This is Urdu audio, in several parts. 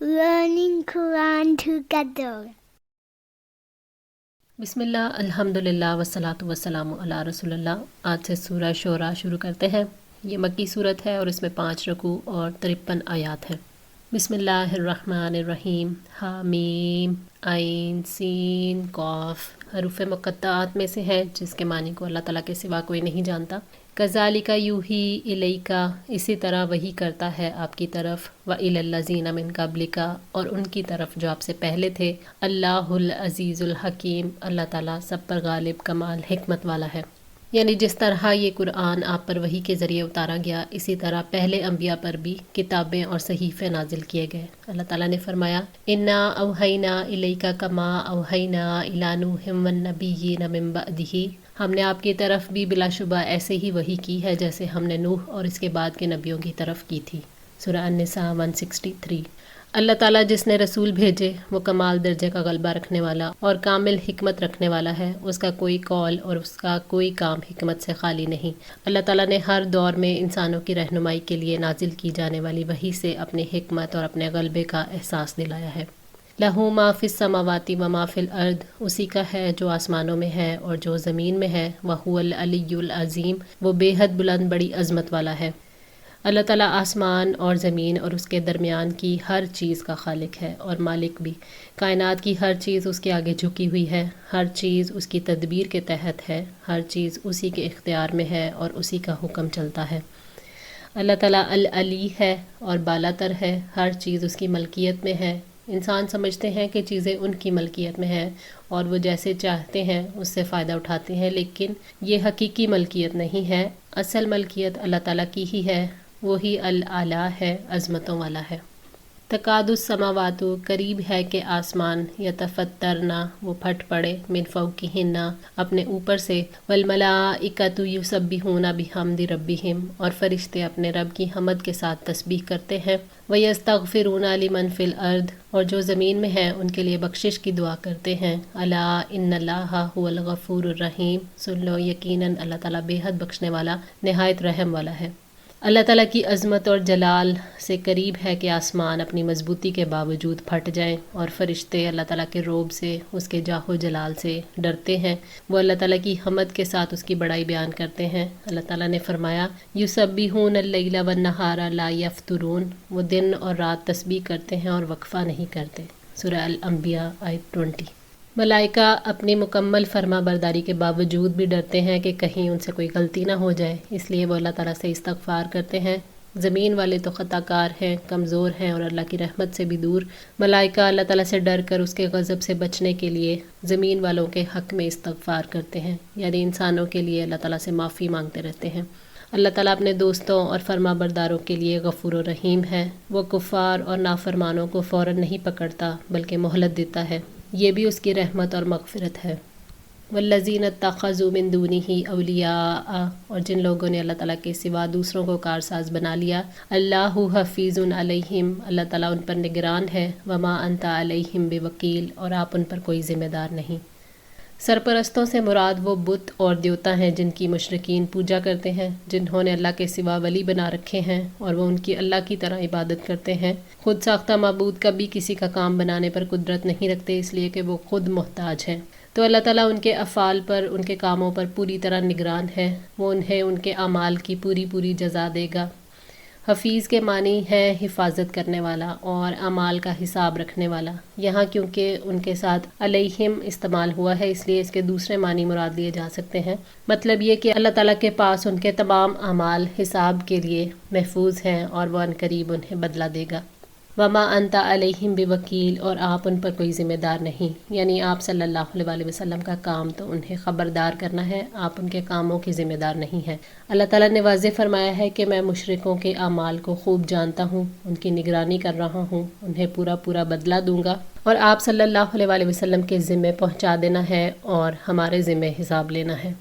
learning Quran together. بسم اللہ الحمدللہ والصلاۃ والسلام علی رسول اللہ۔ آج سے سورہ شعراء شروع کرتے ہیں۔ یہ مکی صورت ہے اور اس میں 5 رکوع اور 53 آیات ہیں۔ بسم اللہ الرحمن الرحیم۔ حامیم عین سین قاف حروف مقطعات میں سے ہے جس کے معنی کو اللہ تعالیٰ کے سوا کوئی نہیں جانتا۔ کذالک یوحی الیک، اسی طرح وحی کرتا ہے آپ کی طرف، وإلی الذین من قبلک، اور ان کی طرف جو آپ سے پہلے تھے، اللہ العزیز الحکیم، اللہ تعالیٰ سب پر غالب کمال حکمت والا ہے۔ یعنی جس طرح یہ قرآن آپ پر وحی کے ذریعے اتارا گیا، اسی طرح پہلے انبیاء پر بھی کتابیں اور صحیفے نازل کیے گئے۔ اللہ تعالیٰ نے فرمایا انا اوحینا الیک کما اوحینا الی نوح والنبیین من بعدہ، ہم نے آپ کی طرف بھی بلا شبہ ایسے ہی وحی کی ہے جیسے ہم نے نوح اور اس کے بعد کے نبیوں کی طرف کی تھی۔ سورہ النساء 163۔ اللہ تعالیٰ جس نے رسول بھیجے وہ کمال درجے کا غلبہ رکھنے والا اور کامل حکمت رکھنے والا ہے، اس کا کوئی قول اور اس کا کوئی کام حکمت سے خالی نہیں۔ اللہ تعالیٰ نے ہر دور میں انسانوں کی رہنمائی کے لیے نازل کی جانے والی وحی سے اپنی حکمت اور اپنے غلبے کا احساس دلایا ہے۔ لہو ما فی السماوات و ما فی الارض، اسی کا ہے جو آسمانوں میں ہے اور جو زمین میں ہے، وہو العلی العظیم، وہ بے حد بلند بڑی عظمت والا ہے۔ اللہ تعالیٰ آسمان اور زمین اور اس کے درمیان کی ہر چیز کا خالق ہے اور مالک بھی۔ کائنات کی ہر چیز اس کے آگے جھکی ہوئی ہے، ہر چیز اس کی تدبیر کے تحت ہے، ہر چیز اسی کے اختیار میں ہے اور اسی کا حکم چلتا ہے۔ اللہ تعالیٰ العلی ہے اور بالا تر ہے، ہر چیز اس کی ملکیت میں ہے۔ انسان سمجھتے ہیں کہ چیزیں ان کی ملکیت میں ہیں اور وہ جیسے چاہتے ہیں اس سے فائدہ اٹھاتے ہیں، لیکن یہ حقیقی ملکیت نہیں ہے۔ اصل ملکیت اللہ تعالیٰ کی ہی ہے، وہی العلا ہے، عظمتوں والا ہے۔ تکاد السماوات، قریب ہے کہ آسمان، یتفطرنا، وہ پھٹ پڑے، من فوقہن، اپنے اوپر سے، والملائکۃ یسبحون بحمد ربہم، اور فرشتے اپنے رب کی حمد کے ساتھ تسبیح کرتے ہیں، ویستغفرون لمن فی الارض، اور جو زمین میں ہیں ان کے لیے بخشش کی دعا کرتے ہیں، الا ان اللہ هو الغفور الرحیم، سن لو یقیناً اللہ تعالیٰ بے حد بخشنے والا نہایت رحم والا ہے۔ اللہ تعالیٰ کی عظمت اور جلال سے قریب ہے کہ آسمان اپنی مضبوطی کے باوجود پھٹ جائیں اور فرشتے اللہ تعالیٰ کے روب سے، اس کے جاہ و جلال سے ڈرتے ہیں، وہ اللہ تعالیٰ کی حمد کے ساتھ اس کی بڑائی بیان کرتے ہیں۔ اللہ تعالیٰ نے فرمایا یسبحون اللیل والنہار لا یفترون، وہ دن اور رات تسبیح کرتے ہیں اور وقفہ نہیں کرتے۔ سورہ الانبیاء آیت 20۔ ملائکہ اپنی مکمل فرما برداری کے باوجود بھی ڈرتے ہیں کہ کہیں ان سے کوئی غلطی نہ ہو جائے، اس لیے وہ اللہ تعالیٰ سے استغفار کرتے ہیں۔ زمین والے تو خطا کار ہیں، کمزور ہیں اور اللہ کی رحمت سے بھی دور۔ ملائکہ اللہ تعالیٰ سے ڈر کر اس کے غضب سے بچنے کے لیے زمین والوں کے حق میں استغفار کرتے ہیں، یعنی انسانوں کے لیے اللہ تعالیٰ سے معافی مانگتے رہتے ہیں۔ اللہ تعالیٰ اپنے دوستوں اور فرما برداروں کے لیے غفور و رحیم ہے، وہ کفار اور نافرمانوں کو فوراً نہیں پکڑتا بلکہ مہلت دیتا ہے، یہ بھی اس کی رحمت اور مغفرت ہے۔ والذین اتخذوا من دونہ اولیاء، اور جن لوگوں نے اللہ تعالیٰ کے سوا دوسروں کو کارساز بنا لیا، اللہ حفیظ علیہم، اللہ تعالیٰ ان پر نگران ہے، وما انت علیہم بوکیل، اور آپ ان پر کوئی ذمہ دار نہیں۔ سرپرستوں سے مراد وہ بت اور دیوتا ہیں جن کی مشرکین پوجا کرتے ہیں، جنہوں نے اللہ کے سوا ولی بنا رکھے ہیں اور وہ ان کی اللہ کی طرح عبادت کرتے ہیں۔ خود ساختہ معبود کبھی کسی کا کام بنانے پر قدرت نہیں رکھتے، اس لیے کہ وہ خود محتاج ہیں۔ تو اللہ تعالیٰ ان کے افعال پر، ان کے کاموں پر پوری طرح نگران ہے، وہ انہیں ان کے اعمال کی پوری جزا دے گا۔ حفیظ کے معنی ہے حفاظت کرنے والا اور اعمال کا حساب رکھنے والا۔ یہاں کیونکہ ان کے ساتھ علیہم استعمال ہوا ہے اس لیے اس کے دوسرے معنی مراد لیے جا سکتے ہیں۔ مطلب یہ کہ اللہ تعالیٰ کے پاس ان کے تمام اعمال حساب کے لیے محفوظ ہیں اور وہ عنقریب انہیں بدلہ دے گا۔ وما انت علیہم بوکیل، اور آپ ان پر کوئی ذمہ دار نہیں، یعنی آپ صلی اللہ علیہ وسلم کا کام تو انہیں خبردار کرنا ہے، آپ ان کے کاموں کی ذمہ دار نہیں ہیں۔ اللہ تعالیٰ نے واضح فرمایا ہے کہ میں مشرکوں کے اعمال کو خوب جانتا ہوں، ان کی نگرانی کر رہا ہوں، انہیں پورا بدلہ دوں گا، اور آپ صلی اللہ علیہ وسلم کے ذمے پہنچا دینا ہے اور ہمارے ذمے حساب لینا ہے۔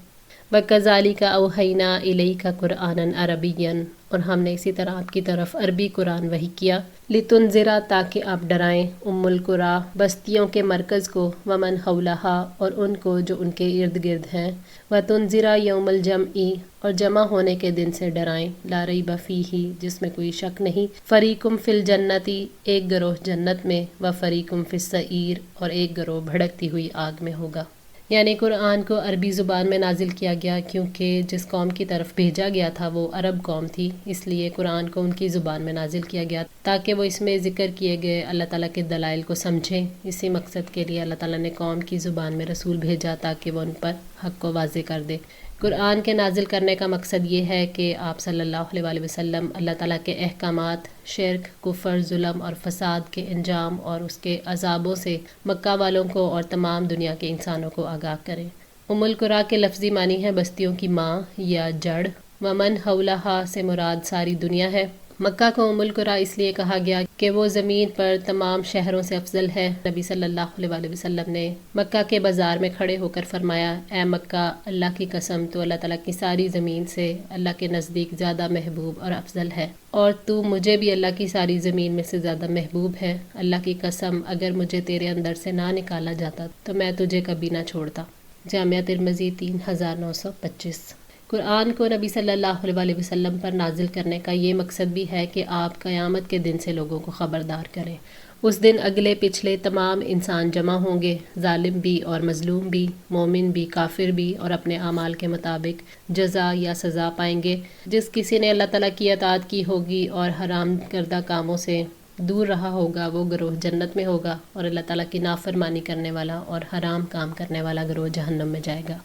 وَكَذَلِكَ أَوْحَيْنَا إِلَيْكَ قُرْآنًا عَرَبِيًّا، اور ہم نے اسی طرح آپ کی طرف عربی قرآن وحی کیا، لتنذرا تاکہ آپ ڈرائیں، ام القریٰ بستیوں کے مرکز کو، ومن حولہا اور ان کو جو ان کے ارد گرد ہیں، وتنذرا یوم الجمع اور جمع ہونے کے دن سے ڈرائیں، لا ریب فیہ جس میں کوئی شک نہیں، فریقم فی الجنتی ایک گروہ جنت میں، و فریقم فی السعیر اور ایک گروہ بھڑکتی ہوئی آگ میں ہوگا۔ یعنی قرآن کو عربی زبان میں نازل کیا گیا کیونکہ جس قوم کی طرف بھیجا گیا تھا وہ عرب قوم تھی، اس لیے قرآن کو ان کی زبان میں نازل کیا گیا تاکہ وہ اس میں ذکر کیے گئے اللہ تعالیٰ کے دلائل کو سمجھیں۔ اسی مقصد کے لیے اللہ تعالیٰ نے قوم کی زبان میں رسول بھیجا تاکہ وہ ان پر حق کو واضح کر دے۔ قرآن کے نازل کرنے کا مقصد یہ ہے کہ آپ صلی اللہ علیہ وآلہ وسلم اللہ تعالیٰ کے احکامات، شرک، کفر، ظلم اور فساد کے انجام اور اس کے عذابوں سے مکہ والوں کو اور تمام دنیا کے انسانوں کو آگاہ کریں۔ ام القریٰ کے لفظی معنی ہے بستیوں کی ماں یا جڑ، ومن حولہا سے مراد ساری دنیا ہے۔ مکہ کو ام القریٰ اس لیے کہا گیا کہ وہ زمین پر تمام شہروں سے افضل ہے۔ نبی صلی اللہ علیہ وآلہ وسلم نے مکہ کے بازار میں کھڑے ہو کر فرمایا، اے مکہ، اللہ کی قسم تو اللہ تعالیٰ کی ساری زمین سے اللہ کے نزدیک زیادہ محبوب اور افضل ہے، اور تو مجھے بھی اللہ کی ساری زمین میں سے زیادہ محبوب ہے۔ اللہ کی قسم اگر مجھے تیرے اندر سے نہ نکالا جاتا تو میں تجھے کبھی نہ چھوڑتا۔ جامعہ ترمذی 3925۔ قرآن کو نبی صلی اللہ علیہ وآلہ وسلم پر نازل کرنے کا یہ مقصد بھی ہے کہ آپ قیامت کے دن سے لوگوں کو خبردار کریں۔ اس دن اگلے پچھلے تمام انسان جمع ہوں گے، ظالم بھی اور مظلوم بھی، مومن بھی کافر بھی، اور اپنے اعمال کے مطابق جزا یا سزا پائیں گے۔ جس کسی نے اللہ تعالیٰ کی اطاعت کی ہوگی اور حرام کردہ کاموں سے دور رہا ہوگا وہ گروہ جنت میں ہوگا، اور اللہ تعالیٰ کی نافرمانی کرنے والا اور حرام کام کرنے والا گروہ جہنم میں جائے گا۔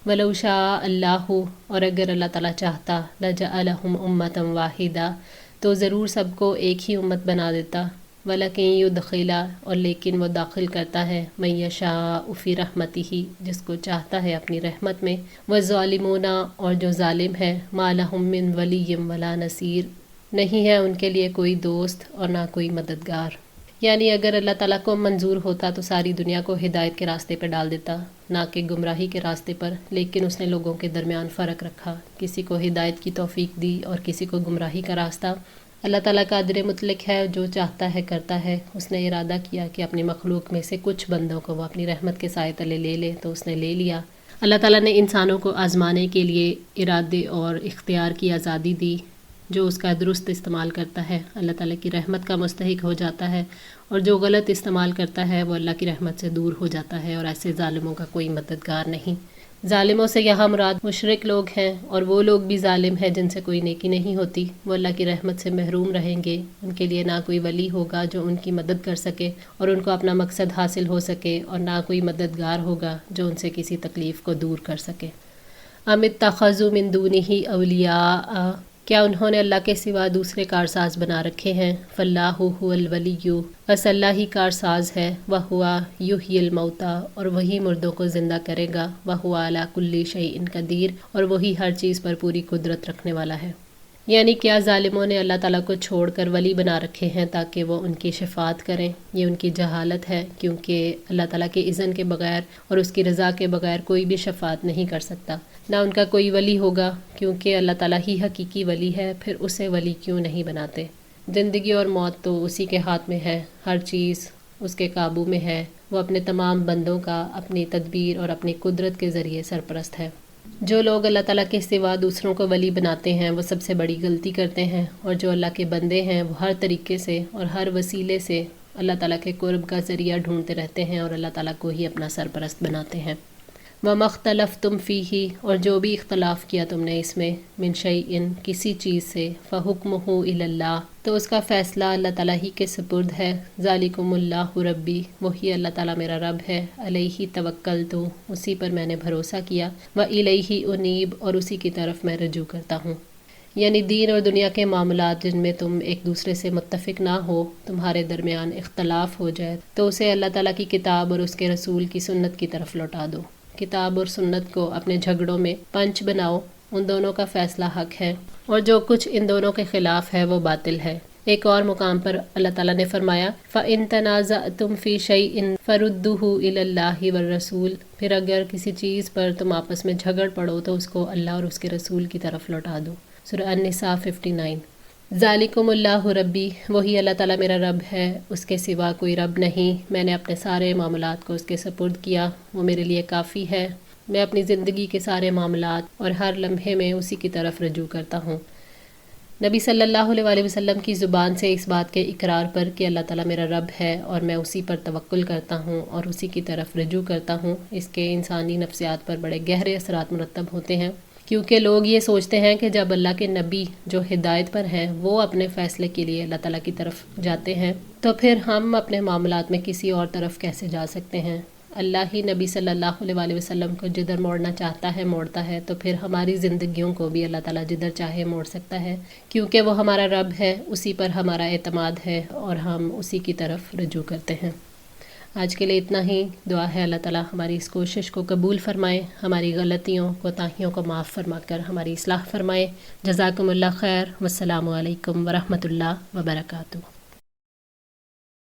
وَلَوْ شَاءَ اللَّهُ اور اگر اللہ تعالیٰ چاہتا، لَجَعَلَهُمْ أُمَّةً وَاحِدَةً تو ضرور سب کو ایک ہی امت بنا دیتا، وَلَكِنْ يُدْخِلَ اور لیکن وہ داخل کرتا ہے، مَن يَشَاءُ فِي رَحْمَتِهِ جس کو چاہتا ہے اپنی رحمت میں، وَالظَّالِمُونَ اور جو ظالم ہے، مَا لَهُم مِّن وَلِيٍّ وَلَا نَصِيرٍ نہیں ہے ان کے لیے کوئی دوست اور نہ کوئی مددگار۔ یعنی اگر اللہ تعالیٰ کو منظور ہوتا تو ساری دنیا کو ہدایت کے راستے پر ڈال دیتا، نہ کہ گمراہی کے راستے پر، لیکن اس نے لوگوں کے درمیان فرق رکھا، کسی کو ہدایت کی توفیق دی اور کسی کو گمراہی کا راستہ۔ اللہ تعالیٰ قادر مطلق ہے، جو چاہتا ہے کرتا ہے۔ اس نے ارادہ کیا کہ اپنی مخلوق میں سے کچھ بندوں کو وہ اپنی رحمت کے سائے تلے لے لے تو اس نے لے لیا۔ اللہ تعالیٰ نے انسانوں کو آزمانے کے لیے ارادے اور اختیار کی آزادی دی، جو اس کا درست استعمال کرتا ہے اللہ تعالیٰ کی رحمت کا مستحق ہو جاتا ہے، اور جو غلط استعمال کرتا ہے وہ اللہ کی رحمت سے دور ہو جاتا ہے، اور ایسے ظالموں کا کوئی مددگار نہیں۔ ظالموں سے یہاں مراد مشرک لوگ ہیں، اور وہ لوگ بھی ظالم ہیں جن سے کوئی نیکی نہیں ہوتی، وہ اللہ کی رحمت سے محروم رہیں گے۔ ان کے لیے نہ کوئی ولی ہوگا جو ان کی مدد کر سکے اور ان کو اپنا مقصد حاصل ہو سکے، اور نہ کوئی مددگار ہوگا جو ان سے کسی تکلیف کو دور کر سکے۔ ام اتخذوا من دونہ اولیاء کیا انہوں نے اللہ کے سوا دوسرے کارساز بنا رکھے ہیں؟ فاللہ هو الولی بس اللہ ہی کارساز ہے، وہو یحیی الموتیٰ اور وہی مردوں کو زندہ کرے گا، وہو علی کل شیء قدیر اور وہی ہر چیز پر پوری قدرت رکھنے والا ہے۔ یعنی کیا ظالموں نے اللہ تعالیٰ کو چھوڑ کر ولی بنا رکھے ہیں تاکہ وہ ان کی شفاعت کریں؟ یہ ان کی جہالت ہے، کیونکہ اللہ تعالیٰ کے اذن کے بغیر اور اس کی رضا کے بغیر کوئی بھی شفاعت نہیں کر سکتا، نہ ان کا کوئی ولی ہوگا، کیونکہ اللہ تعالیٰ ہی حقیقی ولی ہے، پھر اسے ولی کیوں نہیں بناتے؟ زندگی اور موت تو اسی کے ہاتھ میں ہے، ہر چیز اس کے قابو میں ہے، وہ اپنے تمام بندوں کا اپنی تدبیر اور اپنی قدرت کے ذریعے سرپرست ہے۔ جو لوگ اللہ تعالیٰ کے سوا دوسروں کو ولی بناتے ہیں وہ سب سے بڑی غلطی کرتے ہیں، اور جو اللہ کے بندے ہیں وہ ہر طریقے سے اور ہر وسیلے سے اللہ تعالیٰ کے قرب کا ذریعہ ڈھونڈتے رہتے ہیں اور اللہ تعالیٰ کو ہی اپنا سرپرست بناتے ہیں۔ وَمَا اخْتَلَفْتُمْ فِيهِ اور جو بھی اختلاف کیا تم نے اس میں، مِن شَيْءٍ کسی چیز سے، فَحُكْمُهُ إِلَى اللَّهِ تو اس کا فیصلہ اللہ تعالیٰ ہی کے سپرد ہے۔ ذَلِكُمُ اللَّهُ رَبِّي وہی اللہ تعالیٰ میرا رب ہے، عَلَيْهِ تَوَكَّلْتُ اسی پر میں نے بھروسہ کیا، وَإِلَيْهِ أُنِيبُ اور اسی کی طرف میں رجوع کرتا ہوں۔ یعنی دین اور دنیا کے معاملات جن میں تم ایک دوسرے سے متفق نہ ہو، تمہارے درمیان اختلاف ہو جائے تو اسے اللہ تعالیٰ کی کتاب اور اس کے رسول کی سنت کی طرف لوٹا دو۔ کتاب اور سنت کو اپنے جھگڑوں میں پنچ بناؤ، ان دونوں کا فیصلہ حق ہے، اور جو کچھ ان دونوں کے خلاف ہے وہ باطل ہے۔ ایک اور مقام پر اللہ تعالیٰ نے فرمایا فَإِن تَنَازَعْتُمْ فِي شَيْءٍ فَرُدُّوهُ إِلَى اللَّهِ وَالرَّسُولِ پھر اگر کسی چیز پر تم آپس میں جھگڑ پڑو تو اس کو اللہ اور اس کے رسول کی طرف لوٹا دو۔ سورہ النساء 59۔ ذالکم اللہ ربی، وہی اللہ تعالیٰ میرا رب ہے، اس کے سوا کوئی رب نہیں، میں نے اپنے سارے معاملات کو اس کے سپرد کیا، وہ میرے لیے کافی ہے، میں اپنی زندگی کے سارے معاملات اور ہر لمحے میں اسی کی طرف رجوع کرتا ہوں۔ نبی صلی اللہ علیہ وآلہ وسلم کی زبان سے اس بات کے اقرار پر کہ اللہ تعالیٰ میرا رب ہے اور میں اسی پر توکل کرتا ہوں اور اسی کی طرف رجوع کرتا ہوں، اس کے انسانی نفسیات پر بڑے گہرے اثرات مرتب ہوتے ہیں، کیونکہ لوگ یہ سوچتے ہیں کہ جب اللہ کے نبی جو ہدایت پر ہیں وہ اپنے فیصلے کے لیے اللہ تعالیٰ کی طرف جاتے ہیں تو پھر ہم اپنے معاملات میں کسی اور طرف کیسے جا سکتے ہیں۔ اللہ ہی نبی صلی اللہ علیہ وآلہ وسلم کو جدھر موڑنا چاہتا ہے موڑتا ہے، تو پھر ہماری زندگیوں کو بھی اللہ تعالیٰ جدھر چاہے موڑ سکتا ہے، کیونکہ وہ ہمارا رب ہے، اسی پر ہمارا اعتماد ہے اور ہم اسی کی طرف رجوع کرتے ہیں۔ آج کے لیے اتنا ہی، دعا ہے اللہ تعالیٰ ہماری اس کوشش کو قبول فرمائے، ہماری غلطیوں کوتاہیوں کو معاف فرما کر ہماری اصلاح فرمائے۔ جزاکم اللہ خیر، والسلام علیکم ورحمۃ اللہ وبرکاتہ۔